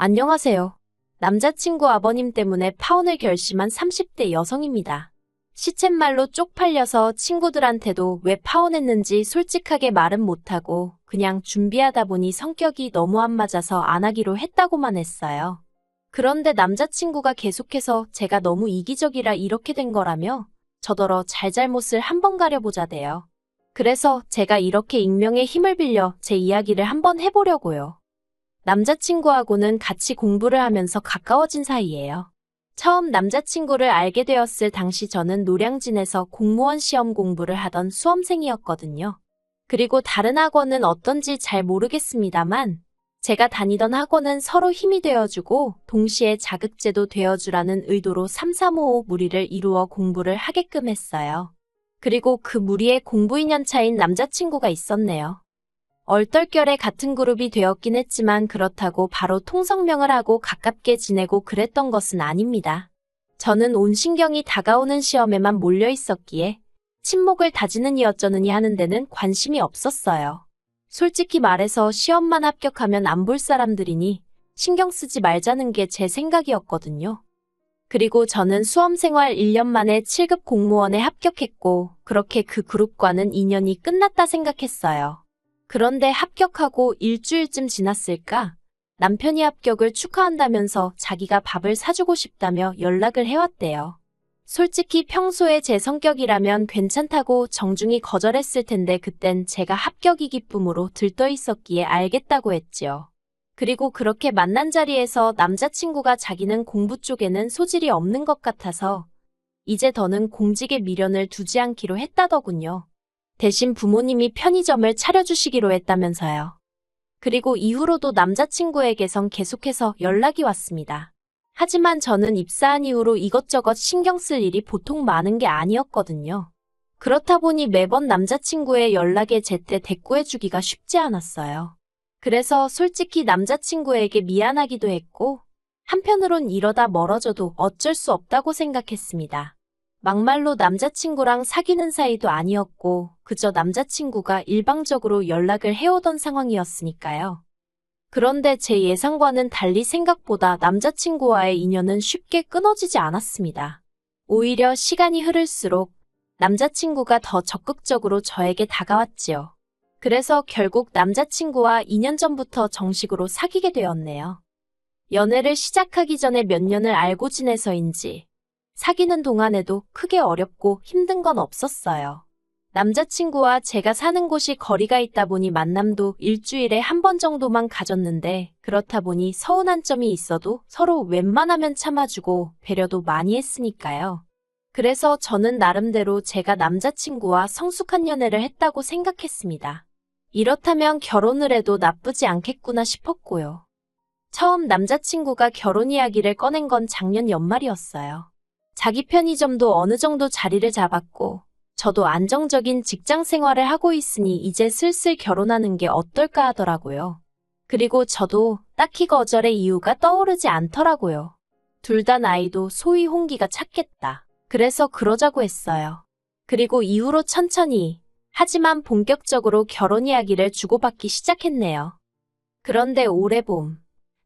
안녕하세요. 남자친구 아버님 때문에 파혼을 결심한 30대 여성입니다. 시쳇말로 쪽팔려서 친구들한테도 왜 파혼했는지 솔직하게 말은 못하고 그냥 준비하다 보니 성격이 너무 안 맞아서 안 하기로 했다고만 했어요. 그런데 남자친구가 계속해서 제가 너무 이기적이라 이렇게 된 거라며 저더러 잘잘못을 한번 가려보자대요. 그래서 제가 이렇게 익명의 힘을 빌려 제 이야기를 한번 해보려고요. 남자친구하고는 같이 공부를 하면서 가까워진 사이예요. 처음 남자친구를 알게 되었을 당시 저는 노량진에서 공무원 시험 공부를 하던 수험생이었거든요. 그리고 다른 학원은 어떤지 잘 모르겠습니다만 제가 다니던 학원은 서로 힘이 되어주고 동시에 자극제도 되어주라는 의도로 3-3-5-5 무리를 이루어 공부를 하게끔 했어요. 그리고 그 무리에 공부 2년 차인 남자친구가 있었네요. 얼떨결에 같은 그룹이 되었긴 했지만 그렇다고 바로 통성명을 하고 가깝게 지내고 그랬던 것은 아닙니다. 저는 온 신경이 다가오는 시험에만 몰려 있었기에 친목을 다지느니 어쩌느니 하는 데는 관심이 없었어요. 솔직히 말해서 시험만 합격하면 안 볼 사람들이니 신경 쓰지 말자는 게 제 생각이었거든요. 그리고 저는 수험생활 1년 만에 7급 공무원에 합격했고 그렇게 그 그룹과는 인연이 끝났다 생각했어요. 그런데 합격하고 일주일쯤 지났을까? 남편이 합격을 축하한다면서 자기가 밥을 사주고 싶다며 연락을 해왔대요. 솔직히 평소에 제 성격이라면 괜찮다고 정중히 거절했을 텐데 그땐 제가 합격이 기쁨으로 들떠 있었기에 알겠다고 했지요. 그리고 그렇게 만난 자리에서 남자친구가 자기는 공부 쪽에는 소질이 없는 것 같아서 이제 더는 공직에 미련을 두지 않기로 했다더군요. 대신 부모님이 편의점을 차려주시기로 했다면서요. 그리고 이후로도 남자친구에게선 계속해서 연락이 왔습니다. 하지만 저는 입사한 이후로 이것저것 신경 쓸 일이 보통 많은 게 아니었거든요. 그렇다 보니 매번 남자친구의 연락에 제때 대꾸해주기가 쉽지 않았어요. 그래서 솔직히 남자친구에게 미안하기도 했고 한편으론 이러다 멀어져도 어쩔 수 없다고 생각했습니다. 막말로 남자친구랑 사귀는 사이도 아니었고 그저 남자친구가 일방적으로 연락을 해오던 상황이었으니까요. 그런데 제 예상과는 달리 생각보다 남자친구와의 인연은 쉽게 끊어지지 않았습니다. 오히려 시간이 흐를수록 남자친구가 더 적극적으로 저에게 다가왔지요. 그래서 결국 남자친구와 2년 전부터 정식으로 사귀게 되었네요. 연애를 시작하기 전에 몇 년을 알고 지내서인지 사귀는 동안에도 크게 어렵고 힘든 건 없었어요. 남자친구와 제가 사는 곳이 거리가 있다 보니 만남도 일주일에 한 번 정도만 가졌는데 그렇다 보니 서운한 점이 있어도 서로 웬만하면 참아주고 배려도 많이 했으니까요. 그래서 저는 나름대로 제가 남자친구와 성숙한 연애를 했다고 생각했습니다. 이렇다면 결혼을 해도 나쁘지 않겠구나 싶었고요. 처음 남자친구가 결혼 이야기를 꺼낸 건 작년 연말이었어요. 자기 편의점도 어느 정도 자리를 잡았고 저도 안정적인 직장 생활을 하고 있으니 이제 슬슬 결혼하는 게 어떨까 하더라고요. 그리고 저도 딱히 거절의 이유가 떠오르지 않더라고요. 둘 다 나이도 소위 홍기가 찼겠다. 그래서 그러자고 했어요. 그리고 이후로 천천히 하지만 본격적으로 결혼 이야기를 주고받기 시작했네요. 그런데 올해 봄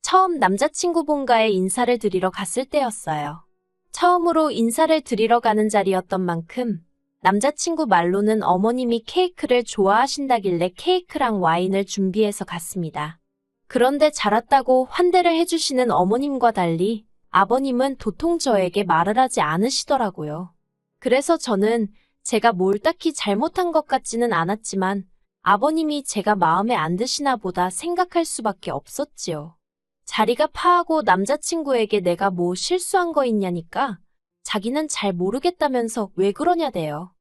처음 남자친구 본가에 인사를 드리러 갔을 때였어요. 처음으로 인사를 드리러 가는 자리였던 만큼 남자친구 말로는 어머님이 케이크를 좋아하신다길래 케이크랑 와인을 준비해서 갔습니다. 그런데 잘 왔다고 환대를 해주시는 어머님과 달리 아버님은 도통 저에게 말을 하지 않으시더라고요. 그래서 저는 제가 뭘 딱히 잘못한 것 같지는 않았지만 아버님이 제가 마음에 안 드시나 보다 생각할 수밖에 없었지요. 자리가 파하고 남자친구에게 내가 뭐 실수한 거 있냐니까 자기는 잘 모르겠다면서 왜 그러냐대요.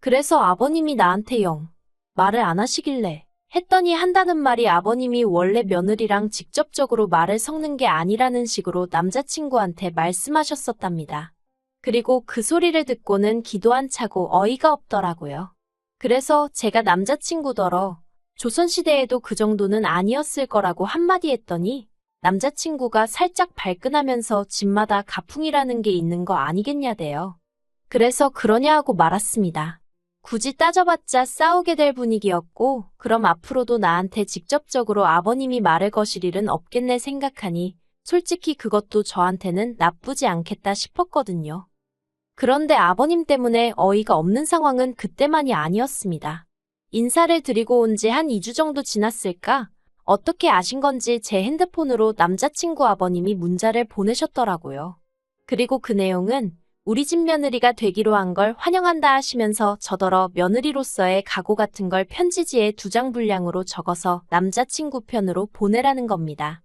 그래서 아버님이 나한테 영 말을 안 하시길래 했더니 한다는 말이 아버님이 원래 며느리랑 직접적으로 말을 섞는 게 아니라는 식으로 남자친구한테 말씀하셨었답니다. 그리고 그 소리를 듣고는 기도 안 차고 어이가 없더라고요. 그래서 제가 남자친구더러 조선시대에도 그 정도는 아니었을 거라고 한마디 했더니 남자친구가 살짝 발끈하면서 집마다 가풍이라는 게 있는 거 아니겠냐대요. 그래서 그러냐 하고 말았습니다. 굳이 따져봤자 싸우게 될 분위기였고 그럼 앞으로도 나한테 직접적으로 아버님이 말을 거실 일은 없겠네 생각하니 솔직히 그것도 저한테는 나쁘지 않겠다 싶었거든요. 그런데 아버님 때문에 어이가 없는 상황은 그때만이 아니었습니다. 인사를 드리고 온 지 한 2주 정도 지났을까? 어떻게 아신 건지 제 핸드폰으로 남자친구 아버님이 문자를 보내셨더라고요. 그리고 그 내용은 우리 집 며느리가 되기로 한 걸 환영한다 하시면서 저더러 며느리로서의 각오 같은 걸 편지지에 2장 분량으로 적어서 남자친구 편으로 보내라는 겁니다.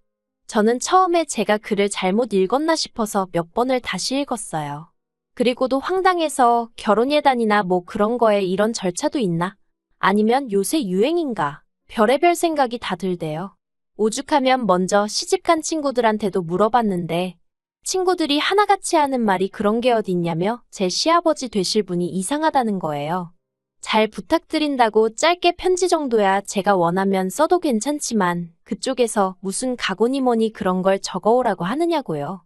저는 처음에 제가 글을 잘못 읽었나 싶어서 몇 번을 다시 읽었어요. 그리고도 황당해서 결혼 예단이나 뭐 그런 거에 이런 절차도 있나? 아니면 요새 유행인가? 별의별 생각이 다 들대요. 오죽하면 먼저 시집간 친구들한테도 물어봤는데 친구들이 하나같이 하는 말이 그런 게 어딨냐며 제 시아버지 되실 분이 이상하다는 거예요. 잘 부탁드린다고 짧게 편지 정도야 제가 원하면 써도 괜찮지만 그쪽에서 무슨 각오니 뭐니 그런 걸 적어오라고 하느냐고요.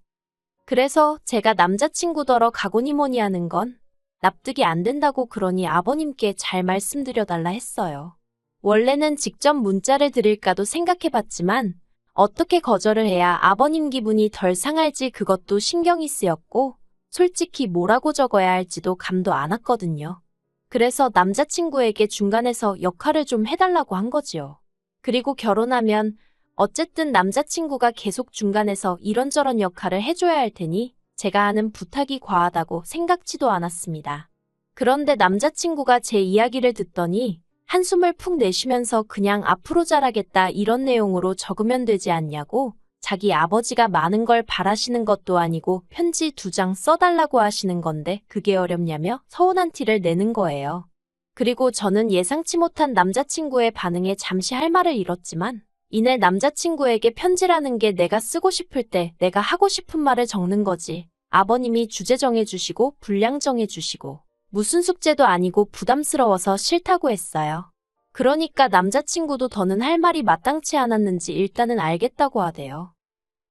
그래서 제가 남자친구더러 각오니 뭐니 하는 건 납득이 안 된다고 그러니 아버님께 잘 말씀드려달라 했어요. 원래는 직접 문자를 드릴까도 생각해봤지만 어떻게 거절을 해야 아버님 기분이 덜 상할지 그것도 신경이 쓰였고 솔직히 뭐라고 적어야 할지도 감도 안 왔거든요. 그래서 남자친구에게 중간에서 역할을 좀 해달라고 한 거지요. 그리고 결혼하면 어쨌든 남자친구가 계속 중간에서 이런저런 역할을 해줘야 할 테니 제가 하는 부탁이 과하다고 생각지도 않았습니다. 그런데 남자친구가 제 이야기를 듣더니 한숨을 푹 내쉬면서 그냥 앞으로 잘하겠다 이런 내용으로 적으면 되지 않냐고 자기 아버지가 많은 걸 바라시는 것도 아니고 편지 2장 써달라고 하시는 건데 그게 어렵냐며 서운한 티를 내는 거예요. 그리고 저는 예상치 못한 남자친구의 반응에 잠시 할 말을 잃었지만 이내 남자친구에게 편지라는 게 내가 쓰고 싶을 때 내가 하고 싶은 말을 적는 거지. 아버님이 주제 정해주시고 분량 정해주시고 무슨 숙제도 아니고 부담스러워서 싫다고 했어요. 그러니까 남자친구도 더는 할 말이 마땅치 않았는지 일단은 알겠다고 하대요.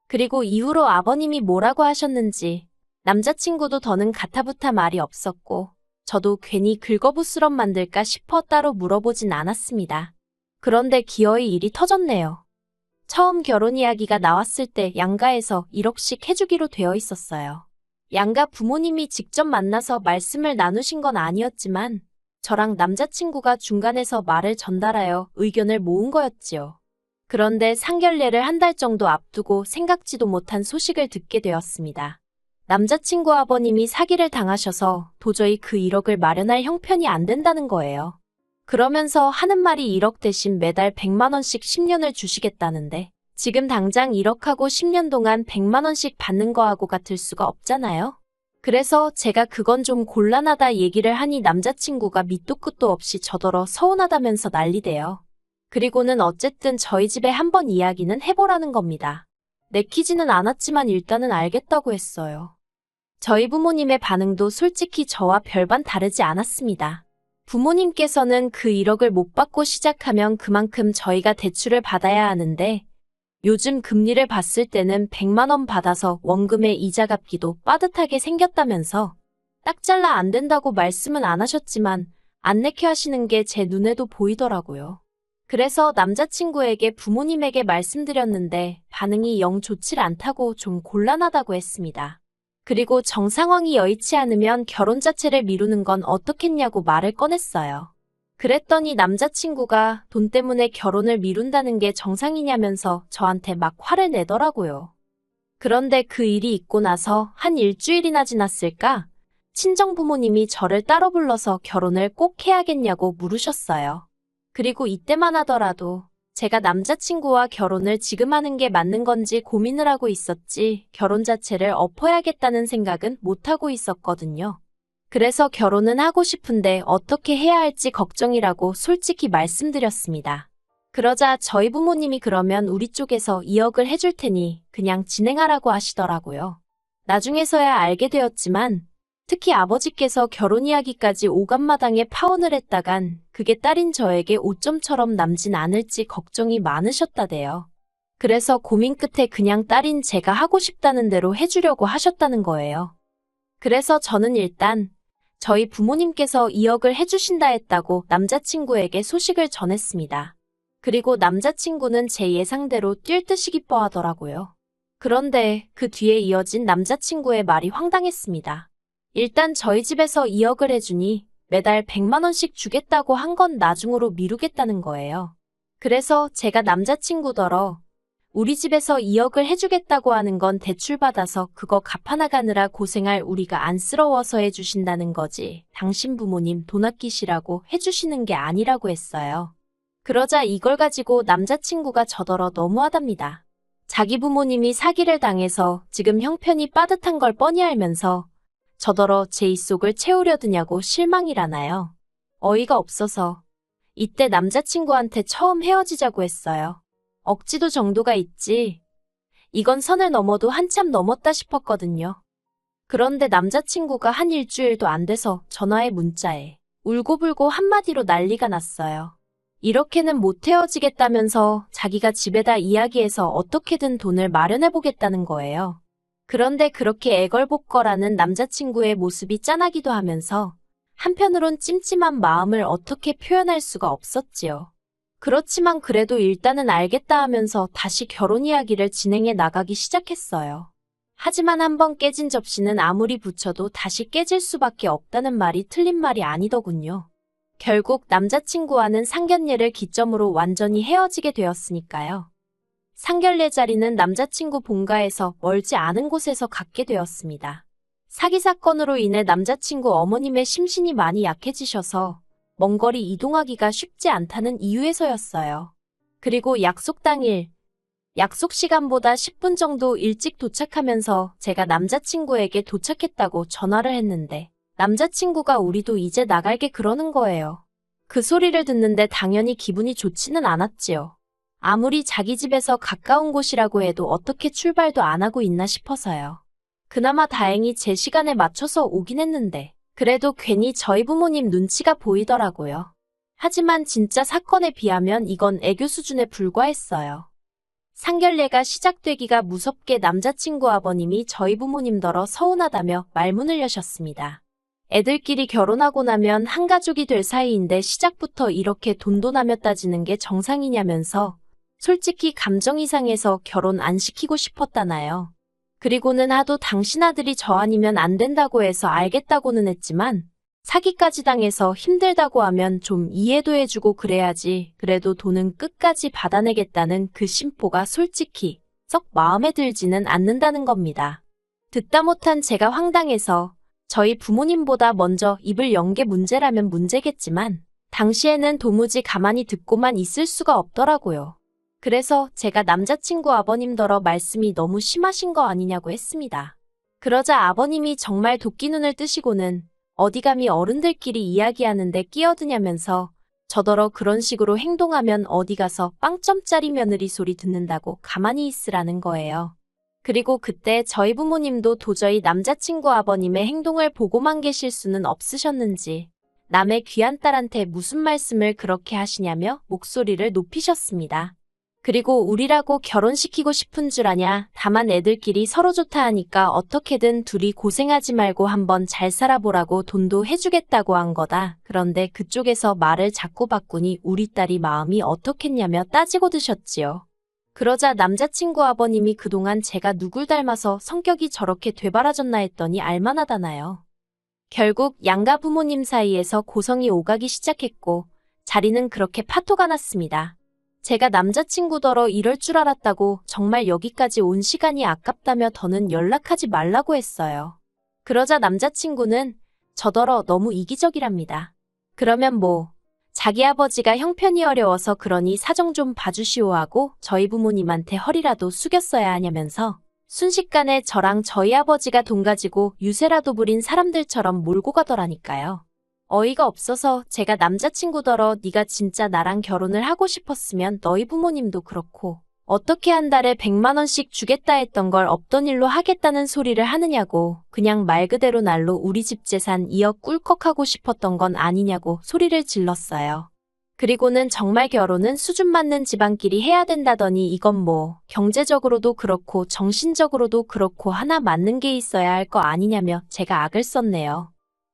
그리고 이후로 아버님이 뭐라고 하셨는지 남자친구도 더는 가타부타 말이 없었고 저도 괜히 긁어부스럼 만들까 싶어 따로 물어보진 않았습니다. 그런데 기어이 일이 터졌네요. 처음 결혼 이야기가 나왔을 때 양가에서 1억씩 해주기로 되어 있었어요. 양가 부모님이 직접 만나서 말씀을 나누신 건 아니었지만 저랑 남자친구가 중간에서 말을 전달하여 의견을 모은 거였지요. 그런데 상견례를 한 달 정도 앞두고 생각지도 못한 소식을 듣게 되었습니다. 남자친구 아버님이 사기를 당하셔서 도저히 그 1억을 마련할 형편이 안 된다는 거예요. 그러면서 하는 말이 1억 대신 매달 100만 원씩 10년을 주시겠다는데 지금 당장 1억하고 10년 동안 100만 원씩 받는 거하고 같을 수가 없잖아요. 그래서 제가 그건 좀 곤란하다 얘기를 하니 남자친구가 밑도 끝도 없이 저더러 서운하다면서 난리대요. 그리고는 어쨌든 저희 집에 한번 이야기는 해보라는 겁니다. 내키지는 않았지만 일단은 알겠다고 했어요. 저희 부모님의 반응도 솔직히 저와 별반 다르지 않았습니다. 부모님께서는 그 1억을 못 받고 시작하면 그만큼 저희가 대출을 받아야 하는데 요즘 금리를 봤을 때는 100만 원 받아서 원금의 이자 갚기도 빠듯하게 생겼다면서 딱 잘라 안 된다고 말씀은 안 하셨지만 안 내켜 하시는 게 제 눈에도 보이더라고요. 그래서 남자친구에게 부모님에게 말씀드렸는데 반응이 영 좋질 않다고 좀 곤란하다고 했습니다. 그리고 정상황이 여의치 않으면 결혼 자체를 미루는 건 어떻겠냐고 말을 꺼냈어요. 그랬더니 남자친구가 돈 때문에 결혼을 미룬다는 게 정상이냐면서 저한테 막 화를 내더라고요. 그런데 그 일이 있고 나서 한 일주일이나 지났을까? 친정 부모님이 저를 따로 불러서 결혼을 꼭 해야겠냐고 물으셨어요. 그리고 이때만 하더라도 제가 남자친구와 결혼을 지금 하는 게 맞는 건지 고민을 하고 있었지 결혼 자체를 엎어야겠다는 생각은 못하고 있었거든요. 그래서 결혼은 하고 싶은데 어떻게 해야 할지 걱정이라고 솔직히 말씀드렸습니다. 그러자 저희 부모님이 그러면 우리 쪽에서 2억을 해줄 테니 그냥 진행하라고 하시더라고요. 나중에서야 알게 되었지만 특히 아버지께서 결혼 이야기까지 오간마당에 파혼을 했다간 그게 딸인 저에게 오점처럼 남진 않을지 걱정이 많으셨다대요. 그래서 고민 끝에 그냥 딸인 제가 하고 싶다는 대로 해주려고 하셨다는 거예요. 그래서 저는 일단 저희 부모님께서 2억을 해주신다 했다고 남자친구에게 소식을 전했습니다. 그리고 남자친구는 제 예상대로 뛸 듯이 기뻐하더라고요. 그런데 그 뒤에 이어진 남자친구의 말이 황당했습니다. 일단 저희 집에서 2억을 해주니 매달 100만 원씩 주겠다고 한 건 나중으로 미루겠다는 거예요. 그래서 제가 남자친구더러 우리 집에서 2억을 해주겠다고 하는 건 대출받아서 그거 갚아나가느라 고생할 우리가 안쓰러워서 해주신다는 거지. 당신 부모님 돈 아끼시라고 해주시는 게 아니라고 했어요. 그러자 이걸 가지고 남자친구가 저더러 너무하답니다. 자기 부모님이 사기를 당해서 지금 형편이 빠듯한 걸 뻔히 알면서 저더러 제 입속을 채우려 드냐고 실망이라나요. 어이가 없어서 이때 남자친구한테 처음 헤어지자고 했어요. 억지도 정도가 있지. 이건 선을 넘어도 한참 넘었다 싶었거든요. 그런데 남자친구가 한 일주일도 안 돼서 전화에 문자에 울고불고 한마디로 난리가 났어요. 이렇게는 못 헤어지겠다면서 자기가 집에다 이야기해서 어떻게든 돈을 마련해보겠다는 거예요. 그런데 그렇게 애걸복걸하는 남자친구의 모습이 짠하기도 하면서 한편으론 찜찜한 마음을 어떻게 표현할 수가 없었지요. 그렇지만 그래도 일단은 알겠다 하면서 다시 결혼 이야기를 진행해 나가기 시작했어요. 하지만 한번 깨진 접시는 아무리 붙여도 다시 깨질 수밖에 없다는 말이 틀린 말이 아니더군요. 결국 남자친구와는 상견례를 기점으로 완전히 헤어지게 되었으니까요. 상견례 자리는 남자친구 본가에서 멀지 않은 곳에서 갖게 되었습니다. 사기 사건으로 인해 남자친구 어머님의 심신이 많이 약해지셔서 먼 거리 이동하기가 쉽지 않다는 이유에서였어요. 그리고 약속 당일, 약속 시간보다 10분 정도 일찍 도착하면서 제가 남자친구에게 도착했다고 전화를 했는데 남자친구가 우리도 이제 나갈게 그러는 거예요. 그 소리를 듣는데 당연히 기분이 좋지는 않았지요. 아무리 자기 집에서 가까운 곳이라고 해도 어떻게 출발도 안 하고 있나 싶어서요. 그나마 다행히 제 시간에 맞춰서 오긴 했는데 그래도 괜히 저희 부모님 눈치가 보이더라고요. 하지만 진짜 사건에 비하면 이건 애교 수준에 불과했어요. 상견례가 시작되기가 무섭게 남자친구 아버님이 저희 부모님더러 서운하다며 말문을 여셨습니다. 애들끼리 결혼하고 나면 한 가족이 될 사이인데 시작부터 이렇게 돈돈하며 따지는 게 정상이냐면서 솔직히 감정이 상해서 결혼 안 시키고 싶었다나요. 그리고는 하도 당신 아들이 저 아니면 안 된다고 해서 알겠다고는 했지만 사기까지 당해서 힘들다고 하면 좀 이해도 해주고 그래야지. 그래도 돈은 끝까지 받아내겠다는 그 심보가 솔직히 썩 마음에 들지는 않는다는 겁니다. 듣다 못한 제가 황당해서 저희 부모님보다 먼저 입을 연 게 문제라면 문제겠지만 당시에는 도무지 가만히 듣고만 있을 수가 없더라고요. 그래서 제가 남자친구 아버님더러 말씀이 너무 심하신 거 아니냐고 했습니다. 그러자 아버님이 정말 도끼눈을 뜨시고는 어디 감히 어른들끼리 이야기하는데 끼어드냐면서 저더러 그런 식으로 행동하면 어디 가서 빵점짜리 며느리 소리 듣는다고 가만히 있으라는 거예요. 그리고 그때 저희 부모님도 도저히 남자친구 아버님의 행동을 보고만 계실 수는 없으셨는지 남의 귀한 딸한테 무슨 말씀을 그렇게 하시냐며 목소리를 높이셨습니다. 그리고 우리라고 결혼시키고 싶은 줄 아냐. 다만 애들끼리 서로 좋다 하니까 어떻게든 둘이 고생하지 말고 한번 잘 살아보라고 돈도 해주겠다고 한 거다. 그런데 그쪽에서 말을 자꾸 바꾸니 우리 딸이 마음이 어떻겠냐며 따지고 드셨지요. 그러자 남자친구 아버님이 그동안 제가 누굴 닮아서 성격이 저렇게 되바라졌나 했더니 알만하다나요. 결국 양가 부모님 사이에서 고성이 오가기 시작했고 자리는 그렇게 파토가 났습니다. 제가 남자친구더러 이럴 줄 알았다고 정말 여기까지 온 시간이 아깝다며 더는 연락하지 말라고 했어요. 그러자 남자친구는 저더러 너무 이기적이랍니다. 그러면 뭐 자기 아버지가 형편이 어려워서 그러니 사정 좀 봐주시오 하고 저희 부모님한테 허리라도 숙였어야 하냐면서 순식간에 저랑 저희 아버지가 돈 가지고 유세라도 부린 사람들처럼 몰고 가더라니까요. 어이가 없어서 제가 남자친구더러 네가 진짜 나랑 결혼을 하고 싶었으면 너희 부모님도 그렇고 어떻게 한 달에 100만 원씩 주겠다 했던 걸 없던 일로 하겠다는 소리를 하느냐고 그냥 말 그대로 날로 우리 집 재산 2억 꿀꺽하고 싶었던 건 아니냐고 소리를 질렀어요. 그리고는 정말 결혼은 수준 맞는 집안끼리 해야 된다더니 이건 뭐 경제적으로도 그렇고 정신적으로도 그렇고 하나 맞는 게 있어야 할 거 아니냐며 제가 악을 썼네요.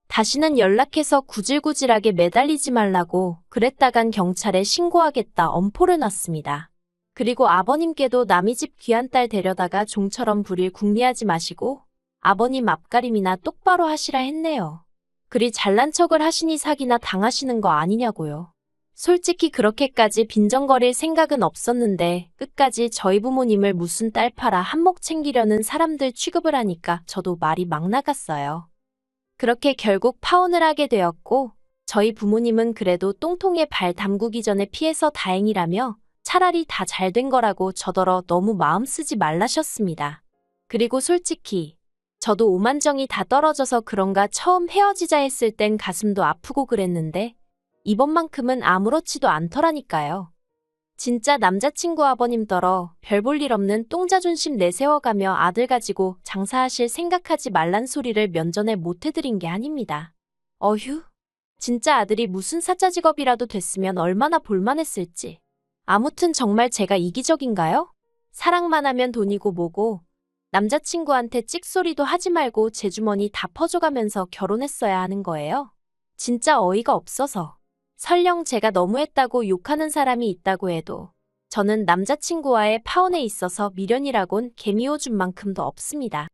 다시는 연락해서 구질구질하게 매달리지 말라고 그랬다간 경찰에 신고하겠다 엄포를 놨습니다. 그리고 아버님께도 남의 집 귀한 딸 데려다가 종처럼 부릴 궁리하지 마시고 아버님 앞가림이나 똑바로 하시라 했네요. 그리 잘난 척을 하시니 사기나 당하시는 거 아니냐고요. 솔직히 그렇게까지 빈정거릴 생각은 없었는데 끝까지 저희 부모님을 무슨 딸 팔아 한몫 챙기려는 사람들 취급을 하니까 저도 말이 막 나갔어요. 그렇게 결국 파혼을 하게 되었고 저희 부모님은 그래도 똥통에 발 담그기 전에 피해서 다행이라며 차라리 다 잘 된 거라고 저더러 너무 마음 쓰지 말라셨습니다. 그리고 솔직히 저도 오만정이 다 떨어져서 그런가 처음 헤어지자 했을 땐 가슴도 아프고 그랬는데 이번만큼은 아무렇지도 않더라니까요. 진짜 남자친구 아버님더러 별 볼 일 없는 똥자존심 내세워가며 아들 가지고 장사하실 생각하지 말란 소리를 면전에 못 해드린 게 아닙니다. 어휴, 진짜 아들이 무슨 사짜 직업이라도 됐으면 얼마나 볼만했을지. 아무튼 정말 제가 이기적인가요? 사랑만 하면 돈이고 뭐고 남자친구한테 찍소리도 하지 말고 제 주머니 다 퍼줘가면서 결혼했어야 하는 거예요. 진짜 어이가 없어서. 설령 제가 너무했다고 욕하는 사람이 있다고 해도 저는 남자친구와의 파혼에 있어서 미련이라곤 개미오줌만큼도 없습니다.